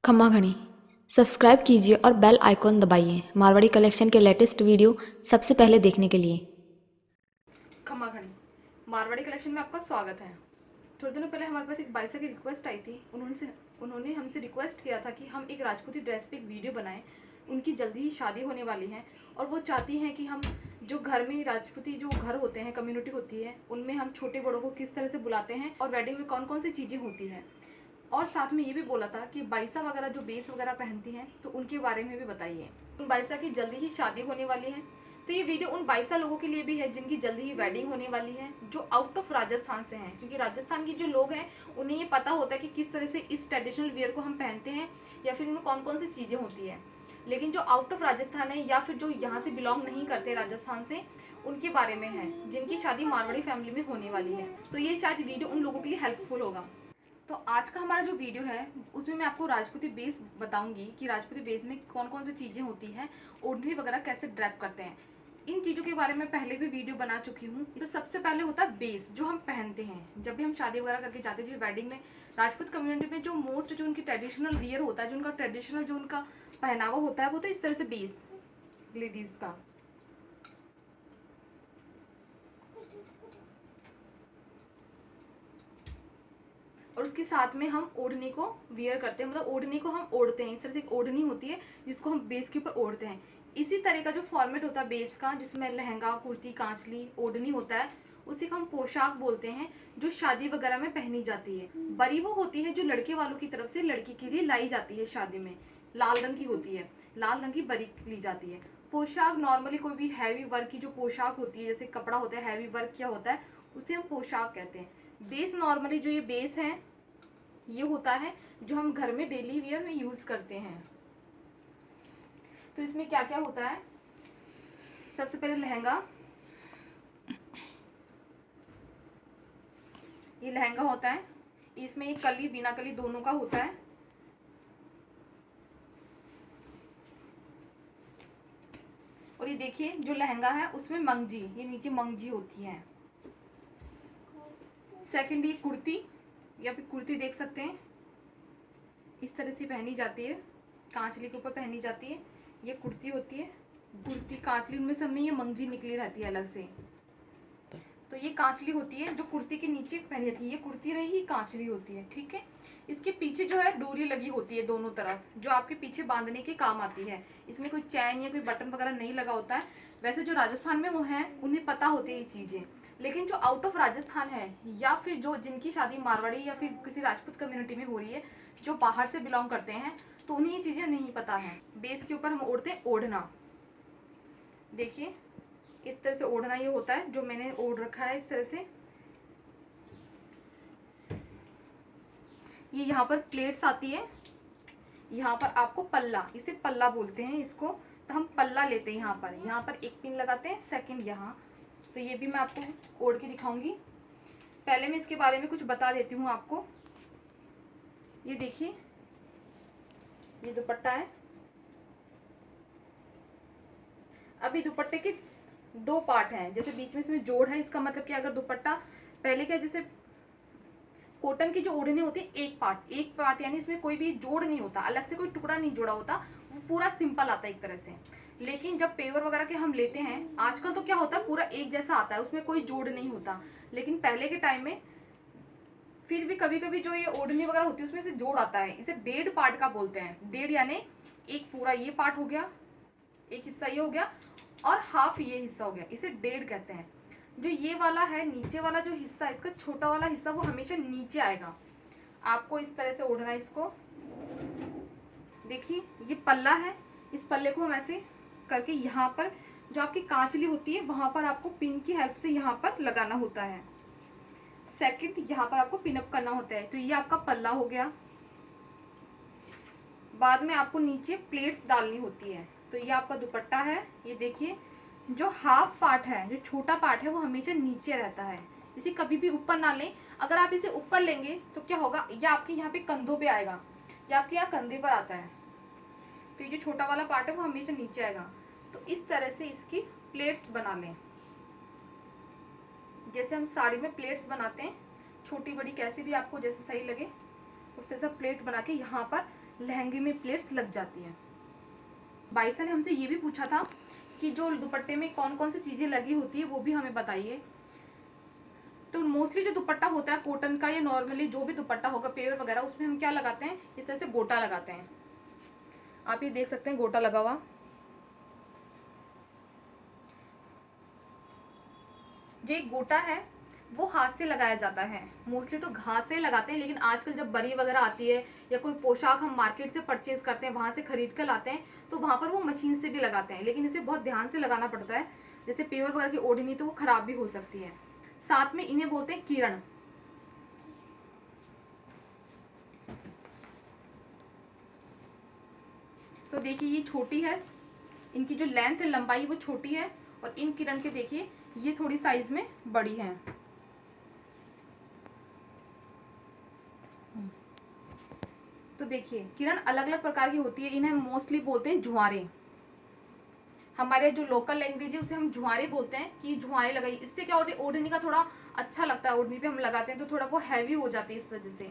खम्मा घड़ी सब्सक्राइब कीजिए और बेल आइकॉन दबाइए मारवाड़ी कलेक्शन के लेटेस्ट वीडियो सबसे पहले देखने के लिए। खम्मा घड़ी मारवाड़ी कलेक्शन में आपका स्वागत है। थोड़े दिनों पहले हमारे पास एक बाइसा की रिक्वेस्ट आई थी। उन्होंने हमसे रिक्वेस्ट किया था कि हम एक राजपूती ड्रेस पे एक वीडियो बनाएं। उनकी जल्दी ही शादी होने वाली है और वो चाहती हैं कि हम जो घर में राजपूती जो घर होते हैं, कम्युनिटी होती है, उनमें हम छोटे बड़ों को किस तरह से बुलाते हैं और वेडिंग में कौन कौन सी चीज़ें होती हैं। और साथ में ये भी बोला था कि बाइसा वगैरह जो बेस वगैरह पहनती हैं तो उनके बारे में भी बताइए। उन बाइसा की जल्दी ही शादी होने वाली है, तो ये वीडियो उन बाइसा लोगों के लिए भी है जिनकी जल्दी ही वेडिंग होने वाली है, जो आउट ऑफ राजस्थान से हैं। क्योंकि राजस्थान के जो लोग हैं उन्हें ये पता होता है कि किस तरह से इस ट्रेडिशनल वियर को हम पहनते हैं या फिर इनमें कौन कौन सी चीज़ें होती है। लेकिन जो आउट ऑफ राजस्थान है या फिर जो यहाँ से बिलोंग नहीं करते राजस्थान से, उनके बारे में है जिनकी शादी मारवाड़ी फैमिली में होने वाली है। तो ये शायद वीडियो उन लोगों के लिए हेल्पफुल होगा। तो आज का हमारा जो वीडियो है उसमें मैं आपको राजपूती बेस बताऊंगी कि राजपूती बेस में कौन कौन सी चीज़ें होती हैं, ओढ़नी वगैरह कैसे ड्रैप करते हैं। इन चीज़ों के बारे में पहले भी वीडियो बना चुकी हूँ। तो सबसे पहले होता है बेस, जो हम पहनते हैं जब भी हम शादी वगैरह करके जाते हैं। जो वेडिंग में राजपूत कम्युनिटी में जो मोस्ट जो उनकी ट्रेडिशनल वियर होता है, जो उनका ट्रेडिशनल जो उनका पहनावा होता है, वो तो इस तरह से बेस लेडीज़ का। और उसके साथ में हम ओढ़नी को वियर करते हैं, मतलब ओढ़नी को हम ओढ़ते हैं। इस तरह से एक ओढ़नी होती है जिसको हम बेस के ऊपर ओढ़ते हैं। इसी तरह का जो फॉर्मेट होता है बेस का, जिसमें लहंगा, कुर्ती, कांचली, ओढ़नी होता है, उसी को हम पोशाक बोलते हैं, जो शादी वगैरह में पहनी जाती है। बरी वो होती है जो लड़के वालों की तरफ से लड़की के लिए लाई जाती है शादी में। लाल रंग की होती है, लाल रंग की बरी ली जाती है। पोशाक नॉर्मली कोई भी हैवी वर्क की जो पोशाक होती है, जैसे कपड़ा होता है हैवी वर्क किया होता है, उसे हम पोशाक कहते हैं। बेस नॉर्मली जो ये बेस है ये होता है जो हम घर में डेली वियर में यूज करते हैं। तो इसमें क्या क्या होता है, सबसे पहले लहंगा। ये लहंगा होता है, इसमें ये कली बिना कली दोनों का होता है। और ये देखिए जो लहंगा है उसमें मंगजी, ये नीचे मंगजी होती है। सेकंड ये कुर्ती, या फिर कुर्ती देख सकते हैं, इस तरह से पहनी जाती है, कांचली के ऊपर पहनी जाती है। ये कुर्ती होती है, कुर्ती कांचली, उनमें सब में ये मंगजी निकली रहती है अलग से। तो ये कांचली होती है जो कुर्ती के नीचे पहनी जाती है। ये कुर्ती रही, ये कांचली होती है, ठीक है। इसके पीछे जो है डोरी लगी होती है दोनों तरफ, जो आपके पीछे बांधने के काम आती है। इसमें कोई चैन या कोई बटन वगैरह नहीं लगा होता है। वैसे जो राजस्थान में वो है उन्हें पता होती है ये चीजें, लेकिन जो आउट ऑफ राजस्थान है या फिर जो जिनकी शादी मारवाड़ी या फिर किसी राजपूत कम्युनिटी में हो रही है, जो बाहर से बिलोंग करते हैं, तो उन्हें ये चीजें नहीं पता है। बेस के ऊपर हम ओढ़ते हैं ओढ़ना। देखिए इस तरह से ओढ़ना ये होता है जो मैंने ओढ़ रखा है इस तरह से। ये यहाँ पर प्लेट्स आती है, यहाँ पर आपको पल्ला, इसे पल्ला बोलते हैं इसको। तो हम पल्ला लेते हैं, यहाँ पर एक पिन लगाते हैं, सेकंड यहाँ। तो ये भी मैं आपको ओढ़ के दिखाऊंगी। पहले मैं इसके बारे में कुछ बता देती हूँ आपको। ये देखिए ये दुपट्टा है। अभी दुपट्टे के दो पार्ट हैं, जैसे बीच में इसमें जोड़ है, इसका मतलब कि अगर दुपट्टा पहले क्या, जैसे कॉटन की जो ओढ़नी होती है एक पार्ट यानी इसमें कोई भी जोड़ नहीं होता, अलग से कोई टुकड़ा नहीं जोड़ा होता, वो पूरा सिंपल आता है एक तरह से। लेकिन जब पेवर वगैरह के हम लेते हैं आजकल, तो क्या होता है पूरा एक जैसा आता है, उसमें कोई जोड़ नहीं होता। लेकिन पहले के टाइम में फिर भी कभी कभी जो ये ओढ़नी वगैरह होती है उसमें से जोड़ आता है। इसे डेढ़ पार्ट का बोलते हैं। डेढ़ यानी एक पूरा ये पार्ट हो गया, एक हिस्सा ये हो गया, और हाफ ये हिस्सा हो गया, इसे डेढ़ कहते हैं। जो ये वाला है नीचे वाला जो हिस्सा, इसका छोटा वाला हिस्सा, वो हमेशा नीचे आएगा। आपको इस तरह से ओढ़ना है इसको। देखिए ये पल्ला है, इस पल्ले को हम ऐसे करके यहाँ पर जो आपकी कांचली होती है वहां पर आपको पिन की हेल्प से यहाँ पर लगाना होता है। सेकंड यहाँ पर आपको पिन अप करना होता है। तो ये आपका पल्ला हो गया। बाद में आपको नीचे प्लेट्स डालनी होती है। तो ये आपका दुपट्टा है। ये देखिए जो हाफ पार्ट है, जो छोटा पार्ट है, वो हमेशा नीचे रहता है, इसे कभी भी ऊपर ना लें। अगर आप इसे ऊपर लेंगे तो क्या होगा, ये आपके यहाँ पे कंधों पे आएगा, या आपके यहाँ कंधे पर आता है। तो ये जो छोटा वाला पार्ट है वो हमेशा नीचे आएगा। तो इस तरह से इसकी प्लेट्स बना लें, जैसे हम साड़ी में प्लेट्स बनाते हैं, छोटी बड़ी कैसे भी आपको जैसे सही लगे, उससे सब प्लेट बना के यहाँ पर लहंगे में प्लेट्स लग जाती हैं। बाइसा ने हमसे ये भी पूछा था कि जो दुपट्टे में कौन कौन सी चीज़ें लगी होती है वो भी हमें बताइए। तो मोस्टली जो दुपट्टा होता है कॉटन का या नॉर्मली जो भी दुपट्टा होगा पेवर वगैरह, उसमें हम क्या लगाते हैं, इस तरह से गोटा लगाते हैं। आप ये देख सकते हैं गोटा लगा हुआ। जो एक गोटा है वो हाथ से लगाया जाता है, मोस्टली तो हाथ से लगाते हैं, लेकिन आजकल जब बरी वगैरह आती है या कोई पोशाक हम मार्केट से परचेज करते हैं, वहाँ से खरीद कर लाते हैं, तो वहाँ पर वो मशीन से भी लगाते हैं, लेकिन इसे बहुत ध्यान से लगाना पड़ता है। जैसे पेवर वगैरह की ओढ़नी तो वो खराब भी हो सकती है। साथ में इन्हें बोलते हैं किरण। तो देखिए ये छोटी है, इनकी जो लेंथ है लंबाई वो छोटी है, और इन किरण के देखिए ये थोड़ी साइज में बड़ी है। तो देखिए किरण अलग अलग प्रकार की होती है, इन्हें मोस्टली बोलते हैं झुआरे। हमारे जो लोकल लैंग्वेज है उसे हम झुआरे बोलते हैं कि झुआरे लगाई। इससे क्या होता है, ओढ़नी का थोड़ा अच्छा लगता है, ओढ़नी पे हम लगाते हैं तो थोड़ा वो हैवी हो जाती है इस वजह से।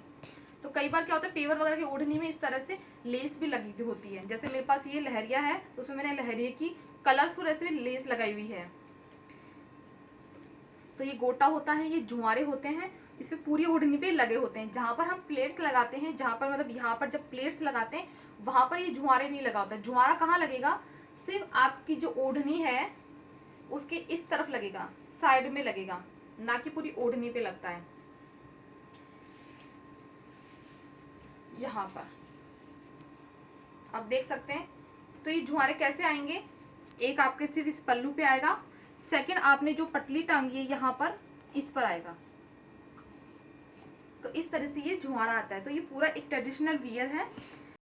तो कई बार क्या होता है पेवर वगैरह की ओढ़नी में इस तरह से लेस भी लगी होती है। जैसे मेरे पास ये लहरिया है तो उसमें मैंने लहरिया की कलरफुल ऐसे लेस लगाई हुई है। तो ये गोटा होता है, ये जुआरे होते हैं, इसमें पूरी ओढ़नी पे लगे होते हैं। जहां पर हम प्लेट्स लगाते हैं, जहां पर मतलब यहाँ पर जब प्लेट्स लगाते हैं वहां पर ये जुआरे नहीं लगा होता। जुआरा कहाँ लगेगा, सिर्फ आपकी जो ओढ़नी है उसके इस तरफ लगेगा, साइड में लगेगा, ना कि पूरी ओढ़नी पे लगता है। यहाँ पर आप देख सकते हैं। तो ये जुआरे कैसे आएंगे, एक आपके सिर्फ इस पल्लू पे आएगा, सेकंड आपने जो पटली टांगी है यहाँ पर इस पर आएगा। तो इस तरह से ये झुआरा आता है। तो ये पूरा एक ट्रेडिशनल वियर है,